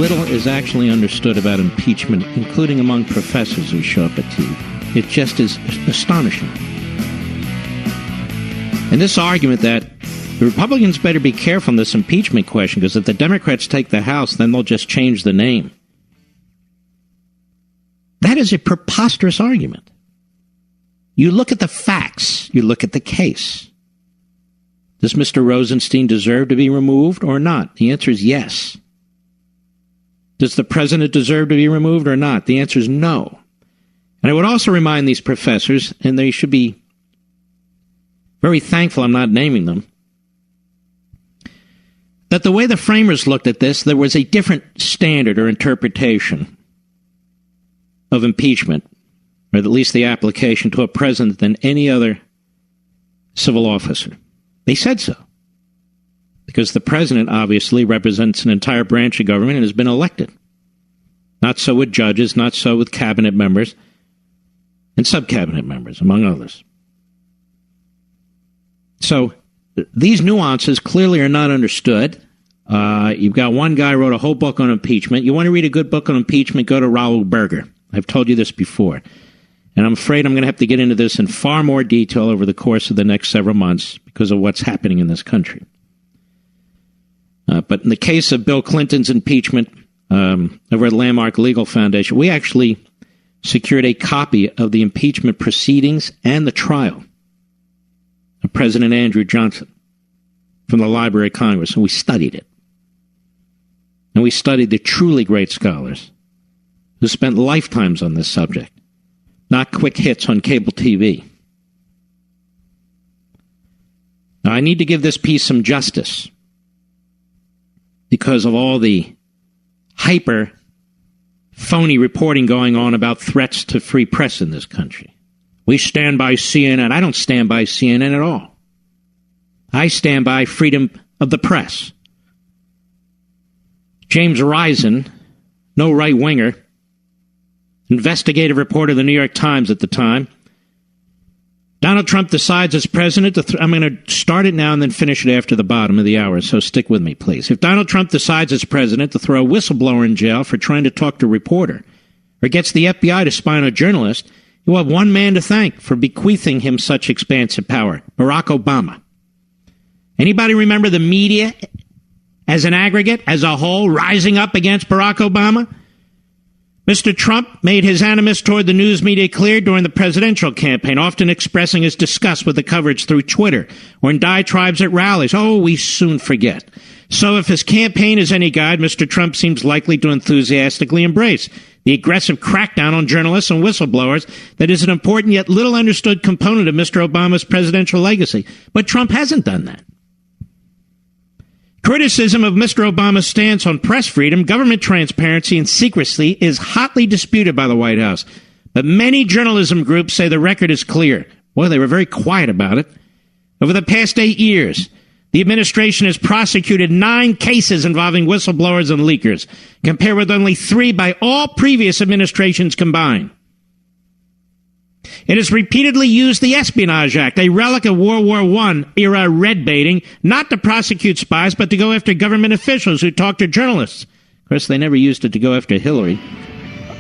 little is actually understood about impeachment, including among professors who show up at TV. It just is astonishing. And this argument that the Republicans better be careful on this impeachment question, because if the Democrats take the House, then they'll just change the name. That is a preposterous argument. You look at the facts. You look at the case. Does Mr. Rosenstein deserve to be removed or not? The answer is yes. Does the president deserve to be removed or not? The answer is no. And I would also remind these professors, and they should be very thankful I'm not naming them, that the way the framers looked at this, there was a different standard or interpretation of impeachment, or at least the application to a president, than any other civil officer. They said so. Because the president obviously represents an entire branch of government and has been elected. Not so with judges, not so with cabinet members, and sub-cabinet members, among others. So these nuances clearly are not understood. You've got one guy who wrote a whole book on impeachment. You want to read a good book on impeachment, go to Raoul Berger. I've told you this before. And I'm afraid I'm going to have to get into this in far more detail over the course of the next several months because of what's happening in this country. But in the case of Bill Clinton's impeachment over at Landmark Legal Foundation, we actually secured a copy of the impeachment proceedings and the trial of President Andrew Johnson from the Library of Congress, and we studied it. And we studied the truly great scholars who spent lifetimes on this subject, not quick hits on cable TV. Now, I need to give this piece some justice because of all the hyper phony reporting going on about threats to free press in this country. We stand by CNN. I don't stand by CNN at all. I stand by freedom of the press. James Risen, no right-winger, investigative reporter of the New York Times at the time. Donald Trump decides as president, I'm going to start it now and then finish it after the bottom of the hour, so stick with me, please. If Donald Trump decides as president to throw a whistleblower in jail for trying to talk to a reporter, or gets the FBI to spy on a journalist, he will have one man to thank for bequeathing him such expansive power, Barack Obama. Anybody remember the media as an aggregate, as a whole, rising up against Barack Obama? Mr. Trump made his animus toward the news media clear during the presidential campaign, often expressing his disgust with the coverage through Twitter or in diatribes at rallies. Oh, we soon forget. So if his campaign is any guide, Mr. Trump seems likely to enthusiastically embrace the aggressive crackdown on journalists and whistleblowers that is an important yet little understood component of Mr. Obama's presidential legacy. But Trump hasn't done that. Criticism of Mr. Obama's stance on press freedom, government transparency, and secrecy is hotly disputed by the White House. But many journalism groups say the record is clear. Well, they were very quiet about it. Over the past 8 years, the administration has prosecuted 9 cases involving whistleblowers and leakers, compared with only 3 by all previous administrations combined. It has repeatedly used the Espionage Act, a relic of World War I era red baiting, not to prosecute spies, but to go after government officials who talk to journalists. Of course, they never used it to go after Hillary.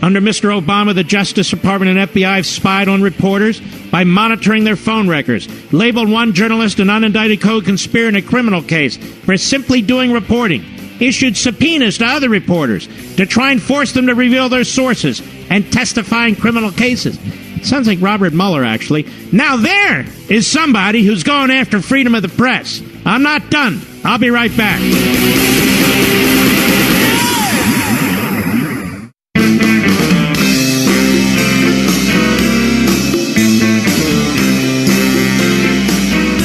Under Mr. Obama, the Justice Department and FBI have spied on reporters by monitoring their phone records, labeled one journalist an unindicted co-conspirator in a criminal case for simply doing reporting, issued subpoenas to other reporters to try and force them to reveal their sources and testify in criminal cases. Sounds like Robert Mueller, actually. Now there is somebody who's going after freedom of the press. I'm not done. I'll be right back.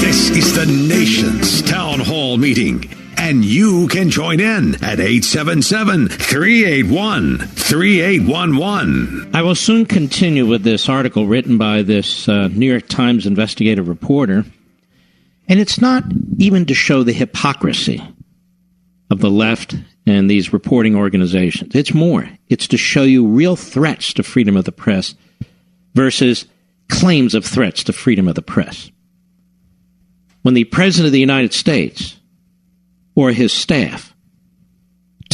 This is the nation's town hall meeting. And you can join in at 877-381-3811. I will soon continue with this article written by this New York Times investigative reporter. And it's not even to show the hypocrisy of the left and these reporting organizations. It's more. It's to show you real threats to freedom of the press versus claims of threats to freedom of the press. When the President of the United States or his staff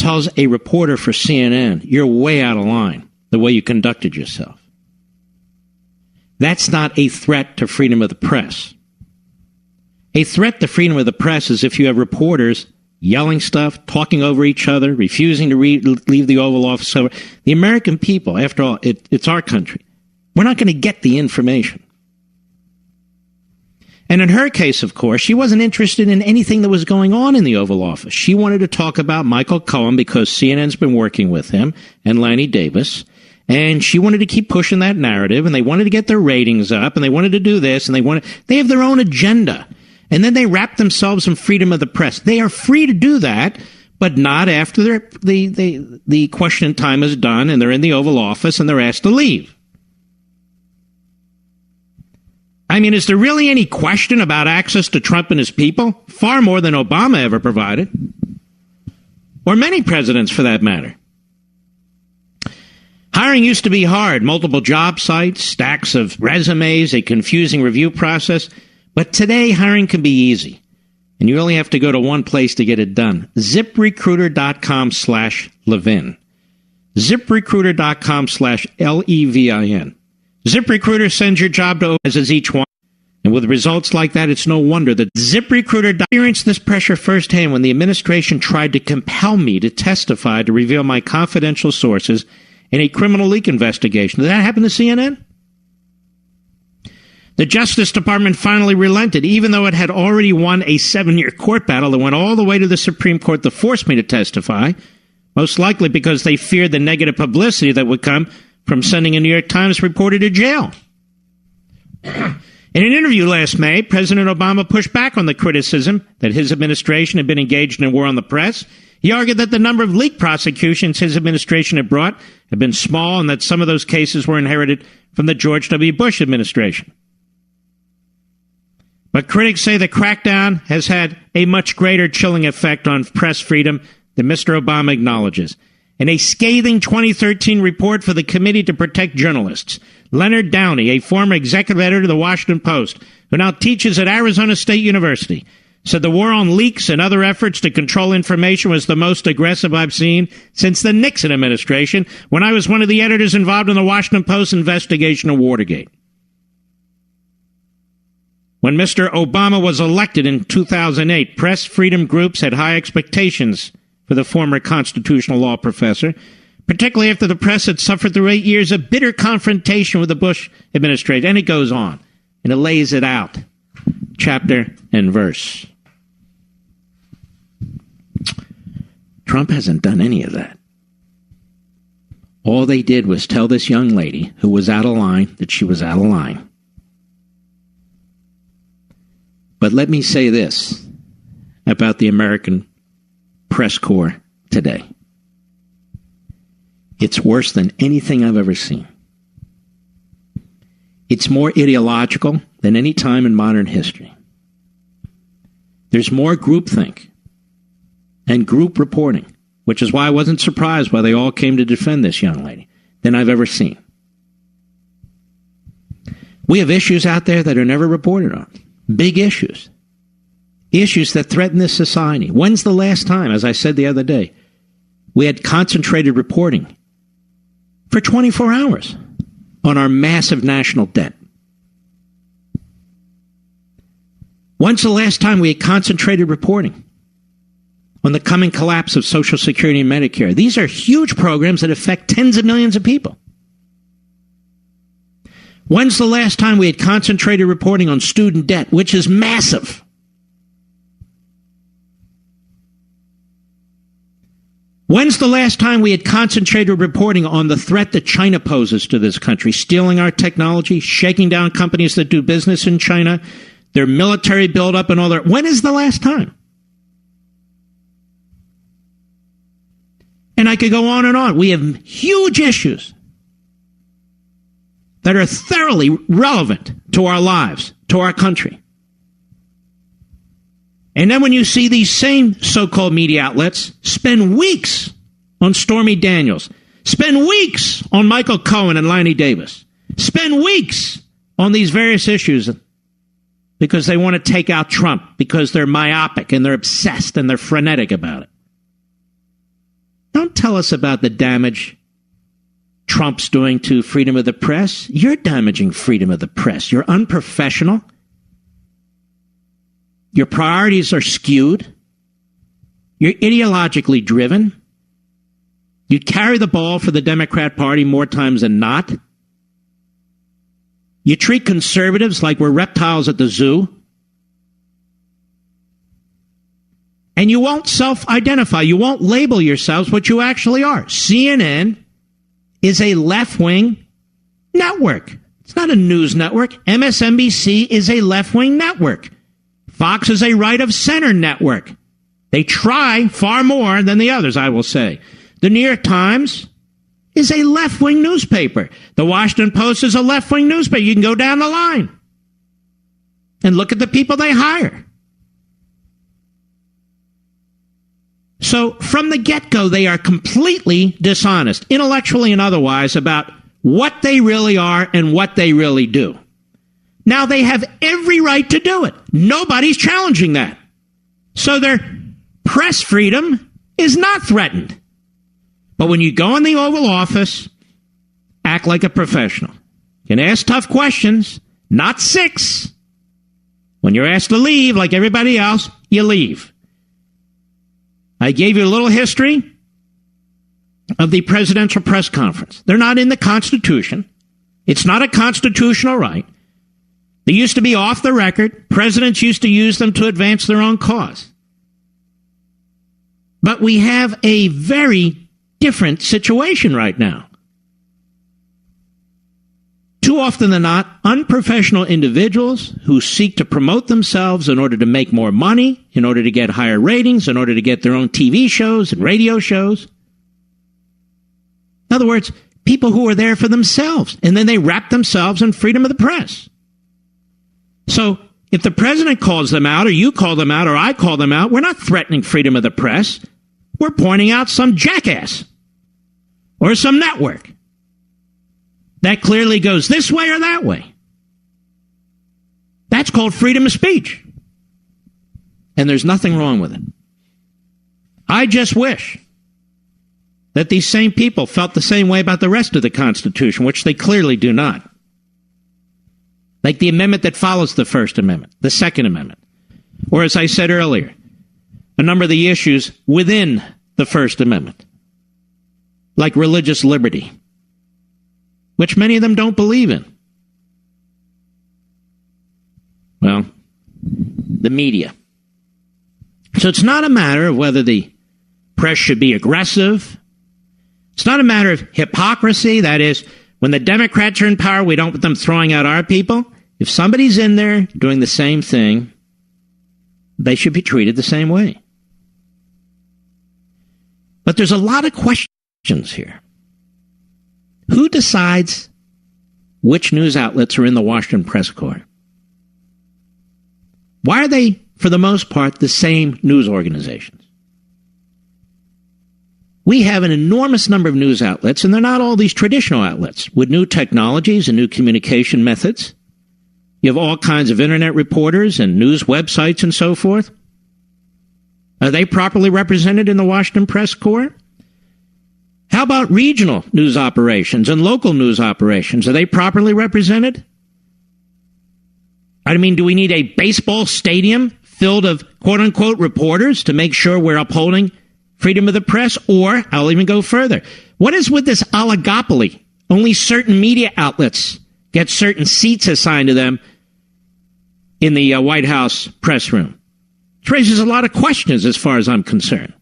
tells a reporter for CNN, you're way out of line the way you conducted yourself. That's not a threat to freedom of the press. A threat to freedom of the press is if you have reporters yelling stuff, talking over each other, refusing to leave the Oval Office. The American people, after all, it's our country. We're not going to get the information. And in her case, of course, she wasn't interested in anything that was going on in the Oval Office. She wanted to talk about Michael Cohen because CNN's been working with him and Lanny Davis. And she wanted to keep pushing that narrative, and they wanted to get their ratings up, and they wanted to do this, and they have their own agenda. And then they wrap themselves in freedom of the press. They are free to do that, but not after the question time is done, and they're in the Oval Office, and they're asked to leave. I mean, is there really any question about access to Trump and his people? Far more than Obama ever provided. Or many presidents, for that matter. Hiring used to be hard. Multiple job sites, stacks of resumes, a confusing review process. But today, hiring can be easy. And you only have to go to one place to get it done. ZipRecruiter.com/Levin. ZipRecruiter.com/LEVIN. ZipRecruiter sends your job to as each one. And with results like that, it's no wonder that ZipRecruiter experienced this pressure firsthand when the administration tried to compel me to testify to reveal my confidential sources in a criminal leak investigation. Did that happen to CNN? The Justice Department finally relented, even though it had already won a 7-year court battle that went all the way to the Supreme Court to force me to testify, most likely because they feared the negative publicity that would come from sending a New York Times reporter to jail. In an interview last May, President Obama pushed back on the criticism that his administration had been engaged in a war on the press. He argued that the number of leak prosecutions his administration had brought had been small and that some of those cases were inherited from the George W. Bush administration. But critics say the crackdown has had a much greater chilling effect on press freedom than Mr. Obama acknowledges. In a scathing 2013 report for the Committee to Protect Journalists, Leonard Downey, a former executive editor of the Washington Post, who now teaches at Arizona State University, said the war on leaks and other efforts to control information was the most aggressive I've seen since the Nixon administration, when I was one of the editors involved in the Washington Post investigation of Watergate. When Mr. Obama was elected in 2008, press freedom groups had high expectations for the former constitutional law professor, particularly after the press had suffered through 8 years of bitter confrontation with the Bush administration. And it goes on, and it lays it out, chapter and verse. Trump hasn't done any of that. All they did was tell this young lady who was out of line that she was out of line. But let me say this about the American press corps today. It's worse than anything I've ever seen. It's more ideological than any time in modern history. There's more groupthink and group reporting, which is why I wasn't surprised why they all came to defend this young lady, than I've ever seen. We have issues out there that are never reported on. Big issues. Issues that threaten this society. When's the last time, as I said the other day, we had concentrated reporting for 24 hours on our massive national debt? When's the last time we had concentrated reporting on the coming collapse of Social Security and Medicare? These are huge programs that affect tens of millions of people. When's the last time we had concentrated reporting on student debt, which is massive? When's the last time we had concentrated reporting on the threat that China poses to this country, stealing our technology, shaking down companies that do business in China, their military buildup and all that? When is the last time? And I could go on and on. We have huge issues that are thoroughly relevant to our lives, to our country. And then when you see these same so-called media outlets spend weeks on Stormy Daniels, spend weeks on Michael Cohen and Lanny Davis, spend weeks on these various issues because they want to take out Trump, because they're myopic and they're obsessed and they're frenetic about it. Don't tell us about the damage Trump's doing to freedom of the press. You're damaging freedom of the press. You're unprofessional. Your priorities are skewed. You're ideologically driven. You carry the ball for the Democrat Party more times than not. You treat conservatives like we're reptiles at the zoo. And you won't self-identify. You won't label yourselves what you actually are. CNN is a left-wing network. It's not a news network. MSNBC is a left-wing network. Fox is a right-of-center network. They try far more than the others, I will say. The New York Times is a left-wing newspaper. The Washington Post is a left-wing newspaper. You can go down the line and look at the people they hire. So from the get-go, they are completely dishonest, intellectually and otherwise, about what they really are and what they really do. Now, they have every right to do it. Nobody's challenging that. So their press freedom is not threatened. But when you go in the Oval Office, act like a professional. You can ask tough questions, not 6. When you're asked to leave, like everybody else, you leave. I gave you a little history of the presidential press conference. They're not in the Constitution. It's not a constitutional right. They used to be off the record. Presidents used to use them to advance their own cause. But we have a very different situation right now. Too often than not, unprofessional individuals who seek to promote themselves in order to make more money, in order to get higher ratings, in order to get their own TV shows and radio shows. In other words, people who are there for themselves, and then they wrap themselves in freedom of the press. So if the president calls them out, or you call them out, or I call them out, we're not threatening freedom of the press. We're pointing out some jackass or some network that clearly goes this way or that way. That's called freedom of speech. And there's nothing wrong with it. I just wish that these same people felt the same way about the rest of the Constitution, which they clearly do not. Like the amendment that follows the First Amendment, the Second Amendment. Or as I said earlier, a number of the issues within the First Amendment, like religious liberty, which many of them don't believe in. Well, the media. So it's not a matter of whether the press should be aggressive. It's not a matter of hypocrisy. That is, when the Democrats are in power, we don't want them throwing out our people. If somebody's in there doing the same thing, they should be treated the same way. But there's a lot of questions here. Who decides which news outlets are in the Washington press corps? Why are they, for the most part, the same news organizations? We have an enormous number of news outlets, and they're not all these traditional outlets with new technologies and new communication methods. You have all kinds of internet reporters and news websites and so forth. Are they properly represented in the Washington press corps? How about regional news operations and local news operations? Are they properly represented? I mean, do we need a baseball stadium filled of quote-unquote reporters to make sure we're upholding freedom of the press? Or, I'll even go further, what is with this oligopoly? Only certain media outlets get certain seats assigned to them in the White House press room. It raises a lot of questions as far as I'm concerned.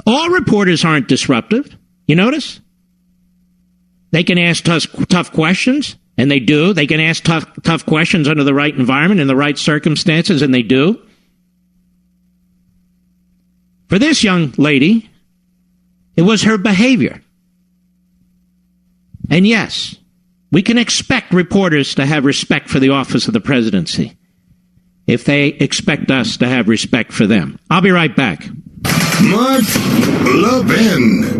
All reporters aren't disruptive. You notice? They can ask tough questions, and they do. They can ask tough questions under the right environment and the right circumstances, and they do. For this young lady, it was her behavior. And yes, we can expect reporters to have respect for the office of the presidency if they expect us to have respect for them. I'll be right back. Mark Levin.